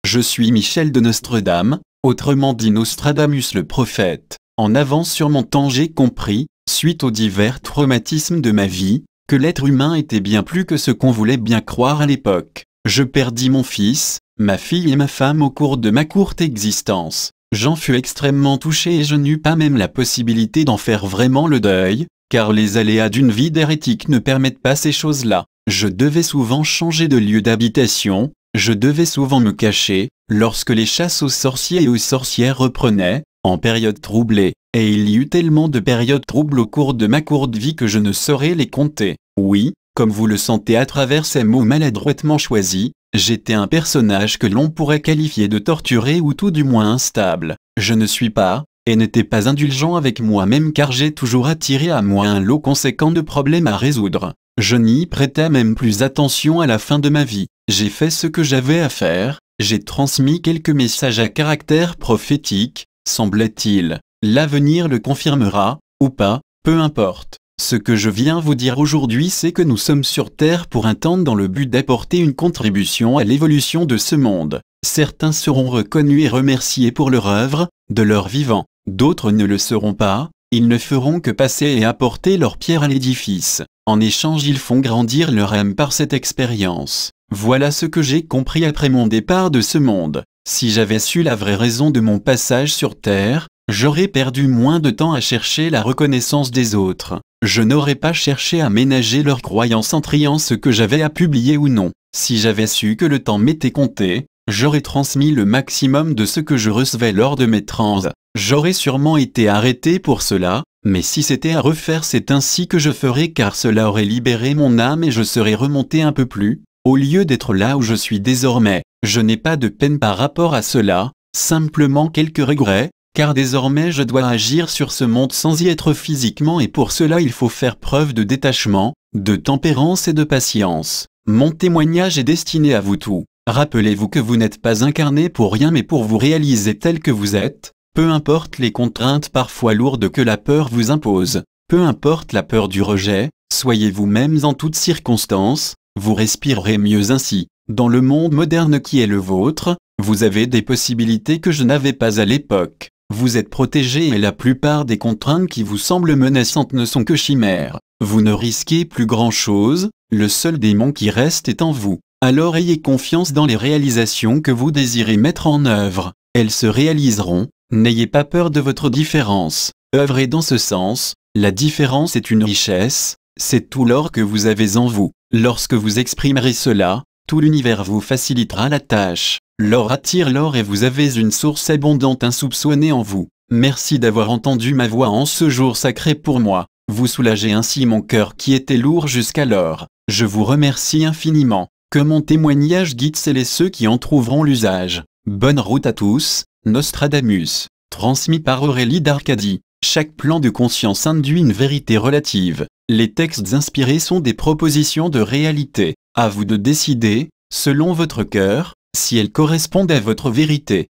Je suis Michel de Nostredame, autrement dit Nostradamus le prophète. En avance sur mon temps, j'ai compris, suite aux divers traumatismes de ma vie, que l'être humain était bien plus que ce qu'on voulait bien croire à l'époque. Je perdis mon fils, ma fille et ma femme au cours de ma courte existence. J'en fus extrêmement touché et je n'eus pas même la possibilité d'en faire vraiment le deuil, car les aléas d'une vie d'hérétique ne permettent pas ces choses-là. Je devais souvent changer de lieu d'habitation, je devais souvent me cacher, lorsque les chasses aux sorciers et aux sorcières reprenaient, en période troublée, et il y eut tellement de périodes troubles au cours de ma courte vie que je ne saurais les compter. Oui, comme vous le sentez à travers ces mots maladroitement choisis, j'étais un personnage que l'on pourrait qualifier de torturé ou tout du moins instable. Je ne suis pas, et n'étais pas indulgent avec moi-même car j'ai toujours attiré à moi un lot conséquent de problèmes à résoudre. Je n'y prêtais même plus attention à la fin de ma vie. J'ai fait ce que j'avais à faire, j'ai transmis quelques messages à caractère prophétique, semblait-il. L'avenir le confirmera, ou pas, peu importe. Ce que je viens vous dire aujourd'hui, c'est que nous sommes sur Terre pour un temps dans le but d'apporter une contribution à l'évolution de ce monde. Certains seront reconnus et remerciés pour leur œuvre, de leur vivant. D'autres ne le seront pas, ils ne feront que passer et apporter leur pierre à l'édifice. En échange, ils font grandir leur âme par cette expérience. Voilà ce que j'ai compris après mon départ de ce monde. Si j'avais su la vraie raison de mon passage sur Terre, j'aurais perdu moins de temps à chercher la reconnaissance des autres. Je n'aurais pas cherché à ménager leurs croyances en triant ce que j'avais à publier ou non. Si j'avais su que le temps m'était compté, j'aurais transmis le maximum de ce que je recevais lors de mes trans. J'aurais sûrement été arrêté pour cela, mais si c'était à refaire, c'est ainsi que je ferais car cela aurait libéré mon âme et je serais remonté un peu plus, au lieu d'être là où je suis désormais. Je n'ai pas de peine par rapport à cela, simplement quelques regrets, car désormais je dois agir sur ce monde sans y être physiquement et pour cela il faut faire preuve de détachement, de tempérance et de patience. Mon témoignage est destiné à vous tous. Rappelez-vous que vous n'êtes pas incarné pour rien mais pour vous réaliser tel que vous êtes, peu importe les contraintes parfois lourdes que la peur vous impose, peu importe la peur du rejet, soyez vous-même en toutes circonstances, vous respirerez mieux ainsi. Dans le monde moderne qui est le vôtre, vous avez des possibilités que je n'avais pas à l'époque. Vous êtes protégé et la plupart des contraintes qui vous semblent menaçantes ne sont que chimères. Vous ne risquez plus grand-chose, le seul démon qui reste est en vous. Alors ayez confiance dans les réalisations que vous désirez mettre en œuvre. Elles se réaliseront, n'ayez pas peur de votre différence. Œuvrez dans ce sens, la différence est une richesse, c'est tout l'or que vous avez en vous. Lorsque vous exprimerez cela, tout l'univers vous facilitera la tâche. L'or attire l'or et vous avez une source abondante insoupçonnée en vous. Merci d'avoir entendu ma voix en ce jour sacré pour moi. Vous soulagez ainsi mon cœur qui était lourd jusqu'alors. Je vous remercie infiniment. Que mon témoignage guide celles et ceux qui en trouveront l'usage. Bonne route à tous, Nostradamus. Transmis par Aurélie d'Arcadie. Chaque plan de conscience induit une vérité relative. Les textes inspirés sont des propositions de réalité. À vous de décider, selon votre cœur, si elles correspondent à votre vérité.